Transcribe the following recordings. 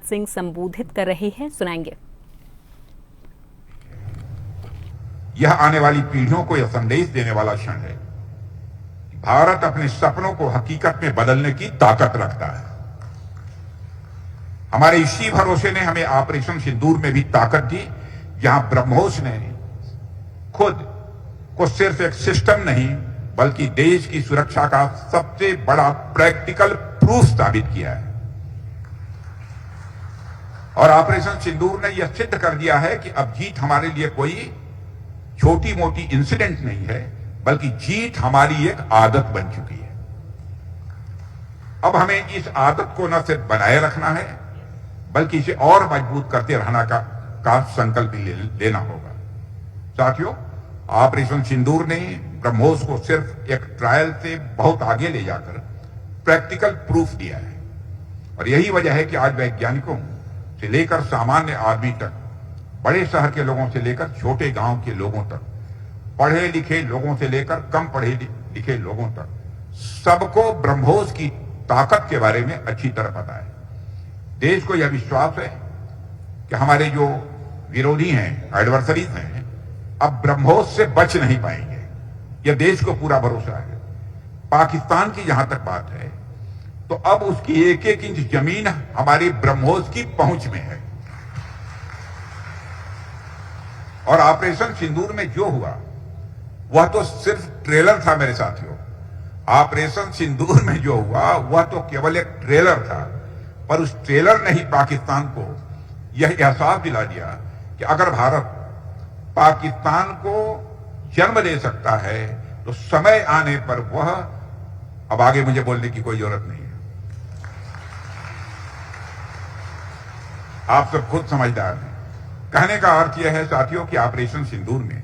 सिंह संबोधित कर रहे हैं, सुनाएंगे। यह आने वाली पीढ़ियों को यह संदेश देने वाला क्षण है कि भारत अपने सपनों को हकीकत में बदलने की ताकत रखता है। हमारे इसी भरोसे ने हमें ऑपरेशन सिंदूर में भी ताकत दी, जहां ब्रह्मोस ने खुद को सिर्फ एक सिस्टम नहीं बल्कि देश की सुरक्षा का सबसे बड़ा प्रैक्टिकल प्रूफ साबित किया है। और ऑपरेशन सिंदूर ने यह सिद्ध कर दिया है कि अब जीत हमारे लिए कोई छोटी मोटी इंसिडेंट नहीं है, बल्कि जीत हमारी एक आदत बन चुकी है। अब हमें इस आदत को न सिर्फ बनाए रखना है, बल्कि इसे और मजबूत करते रहना का संकल्प लेना होगा। साथियों, ऑपरेशन सिंदूर ने ब्रह्मोस को सिर्फ एक ट्रायल से बहुत आगे ले जाकर प्रैक्टिकल प्रूफ दिया है। और यही वजह है कि आज वैज्ञानिकों से लेकर सामान्य आदमी तक, बड़े शहर के लोगों से लेकर छोटे गांव के लोगों तक, पढ़े लिखे लोगों से लेकर कम पढ़े लिखे लोगों तक, सबको ब्रह्मोस की ताकत के बारे में अच्छी तरह पता है। देश को यह विश्वास है कि हमारे जो विरोधी हैं, एडवर्सरीज हैं, अब ब्रह्मोस से बच नहीं पाएंगे। यह देश को पूरा भरोसा है। पाकिस्तान की जहां तक बात है, तो अब उसकी एक एक इंच जमीन हमारी ब्रह्मोस की पहुंच में है। और ऑपरेशन सिंदूर में जो हुआ वह तो सिर्फ ट्रेलर था मेरे साथियों। ऑपरेशन सिंदूर में जो हुआ वह तो केवल एक ट्रेलर था, पर उस ट्रेलर ने ही पाकिस्तान को यह एहसास दिला दिया कि अगर भारत पाकिस्तान को जन्म दे सकता है तो समय आने पर वह, अब आगे मुझे बोलने की कोई जरूरत नहीं है, आप सब खुद समझदार हैं। कहने का अर्थ यह है साथियों कि ऑपरेशन सिंदूर में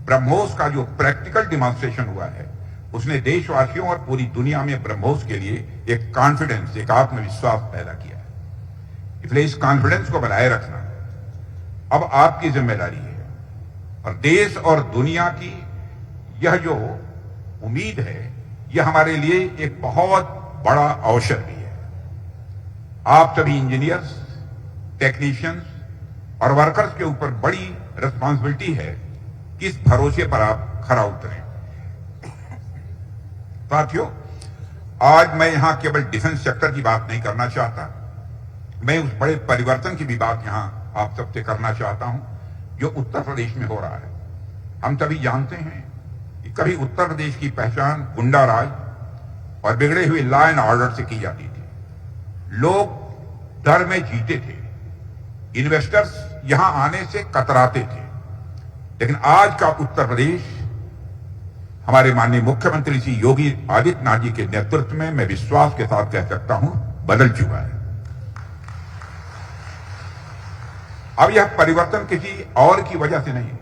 ब्रह्मोस का जो प्रैक्टिकल डिमॉन्स्ट्रेशन हुआ है, उसने देशवासियों और पूरी दुनिया में ब्रह्मोस के लिए एक कॉन्फिडेंस, एक आत्मविश्वास पैदा किया है। इसलिए इस कॉन्फिडेंस को बनाए रखना अब आपकी जिम्मेदारी है। और देश और दुनिया की यह जो उम्मीद है, यह हमारे लिए एक बहुत बड़ा अवसर भी है। आप सभी इंजीनियर्स, टेक्नीशियंस और वर्कर्स के ऊपर बड़ी रिस्पांसिबिलिटी है कि इस भरोसे पर आप खरा उतरें। साथियों, आज मैं यहां केवल डिफेंस सेक्टर की बात नहीं करना चाहता, मैं उस बड़े परिवर्तन की भी बात यहां आप सबसे करना चाहता हूं जो उत्तर प्रदेश में हो रहा है। हम सभी जानते हैं कि कभी उत्तर प्रदेश की पहचान गुंडा राज और बिगड़े हुए लॉ एंड ऑर्डर से की जाती थी। लोग डर में जीते थे, इन्वेस्टर्स यहां आने से कतराते थे। लेकिन आज का उत्तर प्रदेश हमारे माननीय मुख्यमंत्री श्री योगी आदित्यनाथ जी के नेतृत्व में, मैं विश्वास के साथ कह सकता हूं, बदल चुका है। अब यह परिवर्तन किसी और की वजह से नहीं है,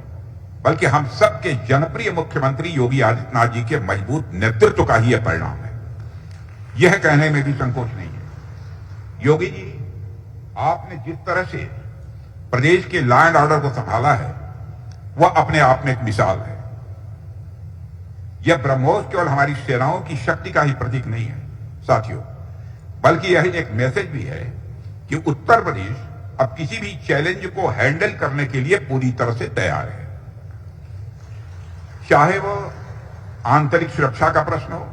बल्कि हम सबके जनप्रिय मुख्यमंत्री योगी आदित्यनाथ जी के मजबूत नेतृत्व का ही यह परिणाम है। यह कहने में भी संकोच नहीं है। योगी जी, आपने जिस तरह से प्रदेश के लॉ एंड ऑर्डर को संभाला है, वह अपने आप में एक मिसाल है। यह ब्रह्मोस केवल हमारी सेनाओं की शक्ति का ही प्रतीक नहीं है साथियों, बल्कि यह एक मैसेज भी है कि उत्तर प्रदेश अब किसी भी चैलेंज को हैंडल करने के लिए पूरी तरह से तैयार है। चाहे वह आंतरिक सुरक्षा का प्रश्न हो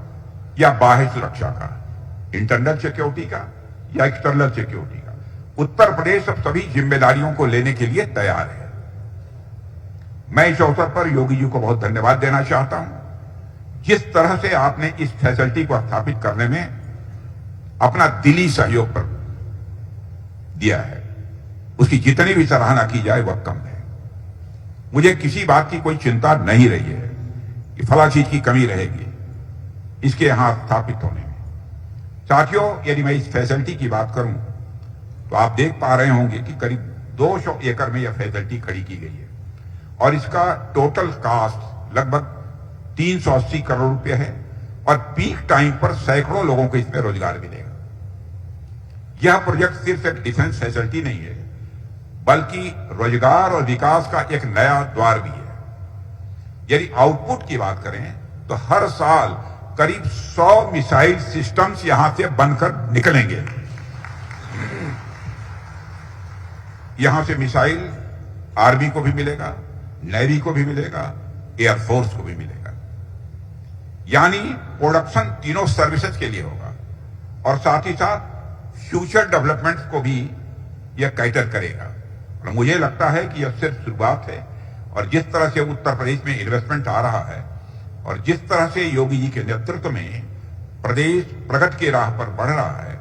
या बाह्य सुरक्षा का, इंटरनल सिक्योरिटी का या एक्सटर्नल सिक्योरिटी का, उत्तर प्रदेश अब सभी जिम्मेदारियों को लेने के लिए तैयार है। मैं इस अवसर पर योगी जी को बहुत धन्यवाद देना चाहता हूं। जिस तरह से आपने इस फैसिलिटी को स्थापित करने में अपना दिली सहयोग पर दिया है, उसकी जितनी भी सराहना की जाए वह कम है। मुझे किसी बात की कोई चिंता नहीं रही है कि फला चीज की कमी रहेगी इसके यहां स्थापित होने में। साथियों, यदि मैं इस फैसिलिटी की बात करूं तो आप देख पा रहे होंगे कि करीब 200 एकड़ में यह फैसिलिटी खड़ी की गई है और इसका टोटल कास्ट लगभग 380 करोड़ रुपए है और पीक टाइम पर सैकड़ों लोगों को इसमें रोजगार मिलेगा। यह प्रोजेक्ट सिर्फ एक डिफेंस फैसिलिटी नहीं है, बल्कि रोजगार और विकास का एक नया द्वार भी है। यदि आउटपुट की बात करें तो हर साल करीब 100 मिसाइल सिस्टम्स यहां से बनकर निकलेंगे। यहां से मिसाइल आर्मी को भी मिलेगा, नेवी को भी मिलेगा, एयरफोर्स को भी मिलेगा। यानी प्रोडक्शन तीनों सर्विसेज के लिए होगा और साथ ही साथ फ्यूचर डेवलपमेंट को भी यह कैटर करेगा। और मुझे लगता है कि यह सिर्फ शुरुआत है और जिस तरह से उत्तर प्रदेश में इन्वेस्टमेंट आ रहा है और जिस तरह से योगी जी के नेतृत्व में प्रदेश प्रगति के राह पर बढ़ रहा है,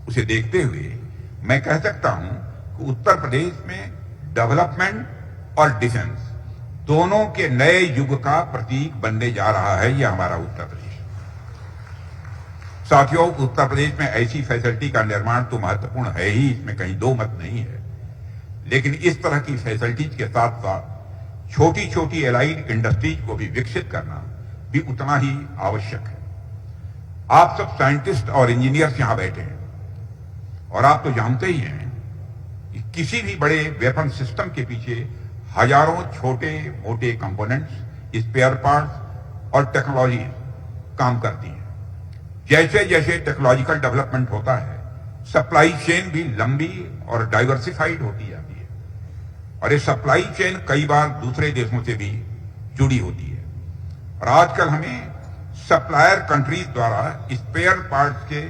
उसे देखते हुए मैं कह सकता हूं कि उत्तर प्रदेश में डेवलपमेंट और डिफेंस दोनों के नए युग का प्रतीक बनने जा रहा है यह हमारा उत्तर प्रदेश। साथियों, उत्तर प्रदेश में ऐसी फैसिलिटी का निर्माण तो महत्वपूर्ण है ही, इसमें कहीं दो मत नहीं है, लेकिन इस तरह की फैसिलिटीज के साथ साथ छोटी छोटी एलाइड इंडस्ट्रीज को भी विकसित करना भी उतना ही आवश्यक है। आप सब साइंटिस्ट और इंजीनियर्स यहां बैठे हैं और आप तो जानते ही हैं कि किसी भी बड़े वेपन सिस्टम के पीछे हजारों छोटे मोटे कंपोनेंट्स, स्पेयर पार्ट्स और टेक्नोलॉजी काम करती हैं। जैसे जैसे टेक्नोलॉजिकल डेवलपमेंट होता है, सप्लाई चेन भी लंबी और डाइवर्सिफाइड होती जाती है और ये सप्लाई चेन कई बार दूसरे देशों से भी जुड़ी होती है। और आजकल हमें सप्लायर कंट्रीज द्वारा स्पेयर पार्ट्स के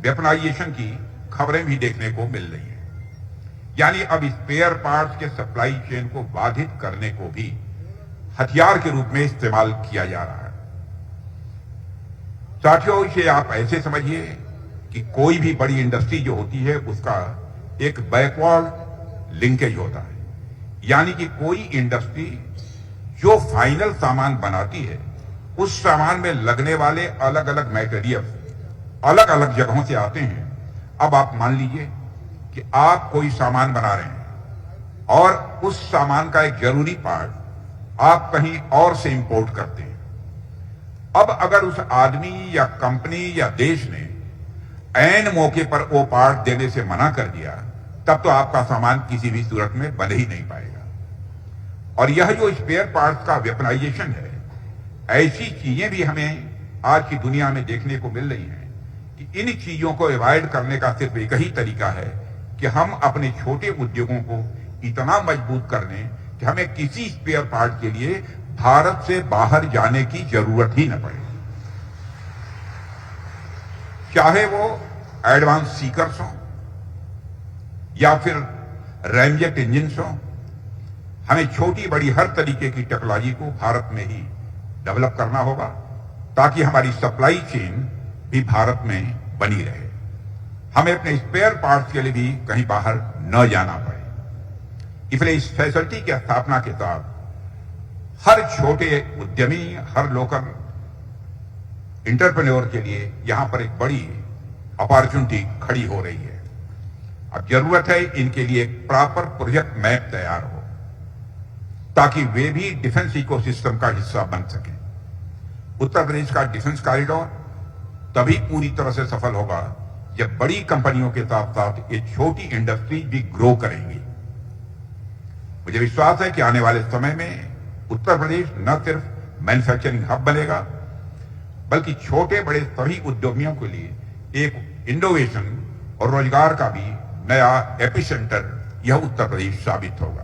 वेपनाइजेशन की खबरें भी देखने को मिल रही हैं। यानी अब स्पेयर पार्ट्स के सप्लाई चेन को बाधित करने को भी हथियार के रूप में इस्तेमाल किया जा रहा है। साथियों, इसे आप ऐसे समझिए कि कोई भी बड़ी इंडस्ट्री जो होती है उसका एक बैकवर्ड लिंकेज होता है। यानी कि कोई इंडस्ट्री जो फाइनल सामान बनाती है, उस सामान में लगने वाले अलग अलग मटेरियल अलग अलग जगहों से आते हैं। अब आप मान लीजिए कि आप कोई सामान बना रहे हैं और उस सामान का एक जरूरी पार्ट आप कहीं और से इंपोर्ट करते हैं। अब अगर उस आदमी या कंपनी या देश ने ऐन मौके पर वो पार्ट देने से मना कर दिया, तब तो आपका सामान किसी भी सूरत में बन ही नहीं पाएगा। और यह जो स्पेयर पार्ट्स का वेपनाइजेशन है, ऐसी चीजें भी हमें आज की दुनिया में देखने को मिल रही हैं कि इन चीजों को अवॉइड करने का सिर्फ एक ही तरीका है कि हम अपने छोटे उद्योगों को इतना मजबूत कर लें कि हमें किसी स्पेयर पार्ट के लिए भारत से बाहर जाने की जरूरत ही न पड़े। चाहे वो एडवांस सीकर्स हों या फिर रैमजेट इंजिन हों, हमें छोटी बड़ी हर तरीके की टेक्नोलॉजी को भारत में ही डेवलप करना होगा ताकि हमारी सप्लाई चेन भी भारत में बनी रहे। हमें अपने स्पेयर पार्ट्स के लिए भी कहीं बाहर न जाना पड़े। इसलिए इस फैसिलिटी की स्थापना के साथ हर छोटे उद्यमी, हर लोकल इंटरप्रेन्योर के लिए यहां पर एक बड़ी अपॉर्चुनिटी खड़ी हो रही है। अब जरूरत है इनके लिए एक प्रॉपर प्रोजेक्ट मैप तैयार हो ताकि वे भी डिफेंस इकोसिस्टम का हिस्सा बन सके। उत्तर प्रदेश का डिफेंस कॉरिडोर तभी पूरी तरह से सफल होगा जब बड़ी कंपनियों के साथ साथ ये छोटी इंडस्ट्री भी ग्रो करेंगी। मुझे विश्वास है कि आने वाले समय में उत्तर प्रदेश न सिर्फ मैन्युफैक्चरिंग हब बनेगा बल्कि छोटे बड़े सभी उद्यमियों के लिए एक इनोवेशन और रोजगार का भी नया एपिसेंटर यह उत्तर प्रदेश साबित होगा।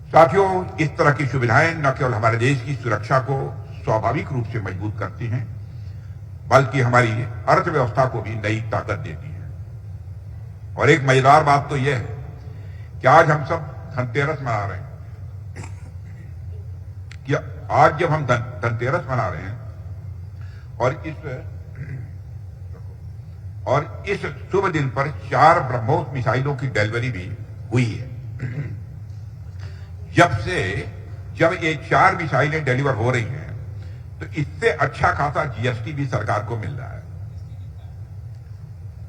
साथियों, इस तरह की सुविधाएं न केवल हमारे देश की सुरक्षा को स्वाभाविक रूप से मजबूत करती हैं बल्कि हमारी अर्थव्यवस्था को भी नई ताकत देती है। और एक मजेदार बात तो यह है कि आज हम सब धनतेरस मना रहे हैं कि आज जब हम धनतेरस मना रहे हैं और इस शुभ दिन पर 4 ब्रह्मोस मिसाइलों की डिलीवरी भी हुई है। जब ये 4 मिसाइलें डिलीवर हो रही हैं तो इससे अच्छा खासा जीएसटी भी सरकार को मिल रहा है।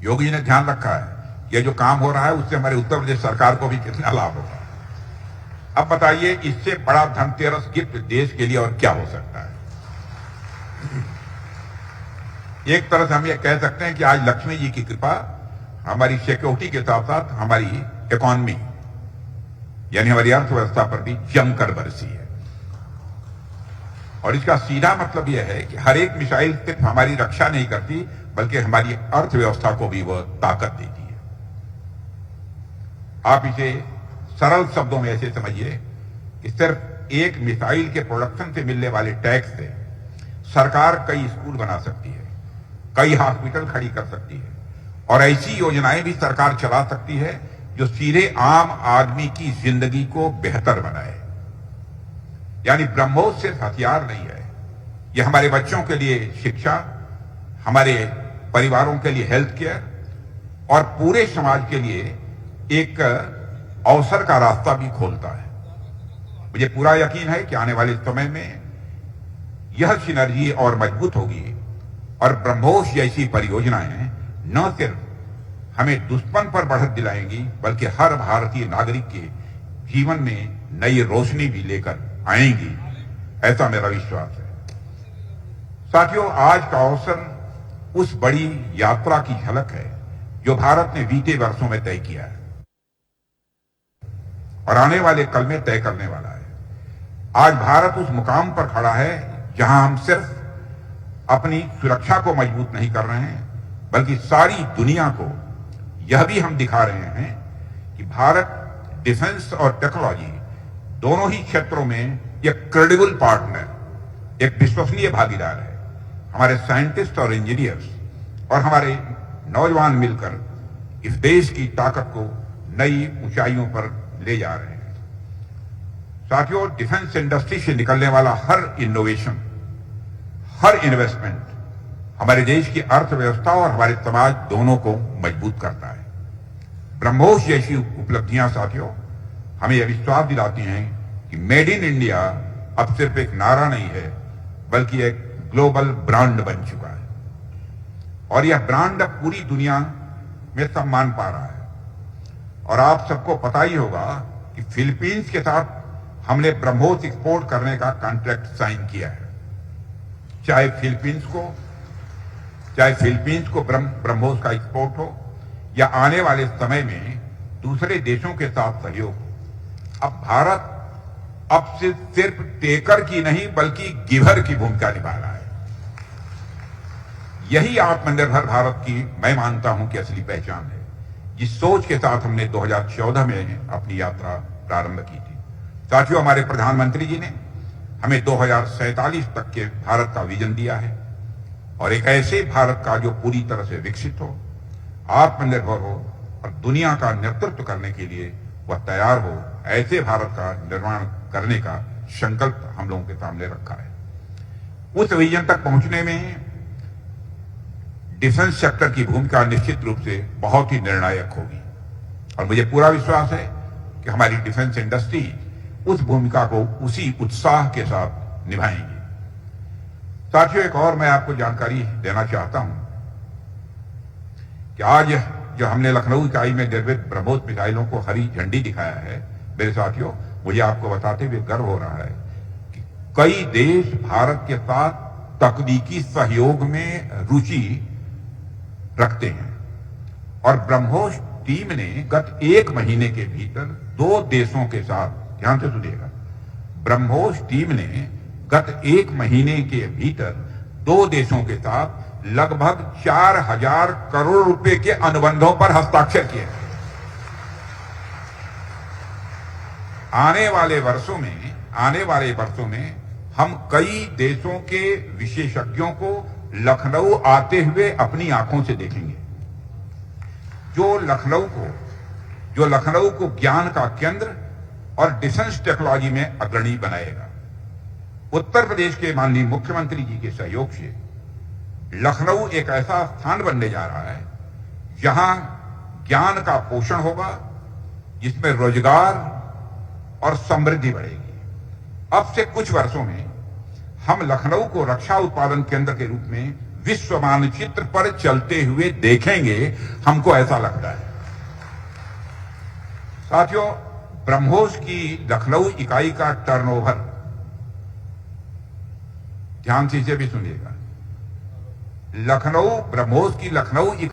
योगी जी ने ध्यान रखा है ये जो काम हो रहा है उससे हमारे उत्तर प्रदेश सरकार को भी कितना लाभ होगा। अब बताइए इससे बड़ा धनतेरस गिफ्ट देश के लिए और क्या हो सकता है। एक तरह से हम ये कह सकते हैं कि आज लक्ष्मी जी की कृपा हमारी सिक्योरिटी के साथ साथ हमारी इकोनॉमी यानी हमारी अर्थव्यवस्था पर भी जमकर बरसी है। और इसका सीधा मतलब यह है कि हर एक मिसाइल सिर्फ हमारी रक्षा नहीं करती बल्कि हमारी अर्थव्यवस्था को भी वह ताकत देती है। आप इसे सरल शब्दों में ऐसे समझिए कि सिर्फ एक मिसाइल के प्रोडक्शन से मिलने वाले टैक्स से सरकार कई स्कूल बना सकती है, कई हॉस्पिटल खड़ी कर सकती है और ऐसी योजनाएं भी सरकार चला सकती है जो सीधे आम आदमी की जिंदगी को बेहतर बनाए। यानी ब्रह्मोस सिर्फ हथियार नहीं है, यह हमारे बच्चों के लिए शिक्षा, हमारे परिवारों के लिए हेल्थ केयर और पूरे समाज के लिए एक अवसर का रास्ता भी खोलता है। मुझे पूरा यकीन है कि आने वाले समय में यह सिनर्जी और मजबूत होगी और ब्रह्मोस जैसी परियोजनाएं न सिर्फ हमें दुश्मन पर बढ़त दिलाएंगी बल्कि हर भारतीय नागरिक के जीवन में नई रोशनी भी लेकर आएंगी, ऐसा मेरा विश्वास है। साथियों, आज का अवसर उस बड़ी यात्रा की झलक है जो भारत ने बीते वर्षों में तय किया है और आने वाले कल में तय करने वाला है। आज भारत उस मुकाम पर खड़ा है जहां हम सिर्फ अपनी सुरक्षा को मजबूत नहीं कर रहे हैं बल्कि सारी दुनिया को यह भी हम दिखा रहे हैं कि भारत डिफेंस और टेक्नोलॉजी दोनों ही क्षेत्रों में एक क्रेडिबल पार्टनर, एक विश्वसनीय भागीदार है। हमारे साइंटिस्ट और इंजीनियर्स और हमारे नौजवान मिलकर इस देश की ताकत को नई ऊंचाइयों पर ले जा रहे हैं। साथियों, डिफेंस इंडस्ट्री से निकलने वाला हर इनोवेशन, हर इन्वेस्टमेंट हमारे देश की अर्थव्यवस्था और हमारे समाज दोनों को मजबूत करता है। ब्रह्मोस जैसी उपलब्धियां साथियों हमें यह विश्वास दिलाती हैं कि मेड इन इंडिया अब सिर्फ एक नारा नहीं है बल्कि एक ग्लोबल ब्रांड बन चुका है और यह ब्रांड अब पूरी दुनिया में सम्मान पा रहा है। और आप सबको पता ही होगा कि फिलीपींस के साथ हमने ब्रह्मोस एक्सपोर्ट करने का कॉन्ट्रैक्ट साइन किया है। चाहे फिलीपींस को ब्रह्मोस का एक्सपोर्ट हो या आने वाले समय में दूसरे देशों के साथ सहयोग हो, अब भारत अब से सिर्फ टेकर की नहीं बल्कि गिवर की भूमिका निभा रहा है। यही आत्मनिर्भर भारत की मैं मानता हूं कि असली पहचान है, जिस सोच के साथ हमने 2014 में अपनी यात्रा प्रारंभ की थी। साथियों, हमारे प्रधानमंत्री जी ने हमें 2047 तक के भारत का विजन दिया है और एक ऐसे भारत का जो पूरी तरह से विकसित हो, आत्मनिर्भर हो और दुनिया का नेतृत्व करने के लिए वह तैयार हो, ऐसे भारत का निर्माण करने का संकल्प हम लोगों के सामने रखा है। उस विजन तक पहुंचने में डिफेंस सेक्टर की भूमिका निश्चित रूप से बहुत ही निर्णायक होगी और मुझे पूरा विश्वास है कि हमारी डिफेंस इंडस्ट्री उस भूमिका को उसी उत्साह के साथ निभाएंगी। साथियों, एक और मैं आपको जानकारी देना चाहता हूं कि आज जो हमने लखनऊ इकाई में निर्मित ब्रह्मोस मिसाइलों को हरी झंडी दिखाया है, मेरे साथियों, मुझे आपको बताते हुए गर्व हो रहा है कि कई देश भारत के साथ तकनीकी सहयोग में रुचि रखते हैं और ब्रह्मोस टीम ने गत 1 महीने के भीतर 2 देशों के साथ, ध्यान से सुनिएगा, ब्रह्मोस टीम ने गत 1 महीने के भीतर 2 देशों के साथ लगभग 4000 करोड़ रुपए के अनुबंधों पर हस्ताक्षर किए। आने वाले वर्षों में हम कई देशों के विशेषज्ञों को लखनऊ आते हुए अपनी आंखों से देखेंगे, जो लखनऊ को ज्ञान का केंद्र और डिफेंस टेक्नोलॉजी में अग्रणी बनाएगा। उत्तर प्रदेश के माननीय मुख्यमंत्री जी के सहयोग से लखनऊ एक ऐसा स्थान बनने जा रहा है जहां ज्ञान का पोषण होगा, जिसमें रोजगार और समृद्धि बढ़ेगी। अब से कुछ वर्षों में हम लखनऊ को रक्षा उत्पादन केंद्र के रूप में विश्व मानचित्र पर चलते हुए देखेंगे, हमको ऐसा लगता है। साथियों, ब्रह्मोस की लखनऊ इकाई का टर्नओवर, ध्यान से इसे भी सुनिएगा, ब्रह्मोस की लखनऊ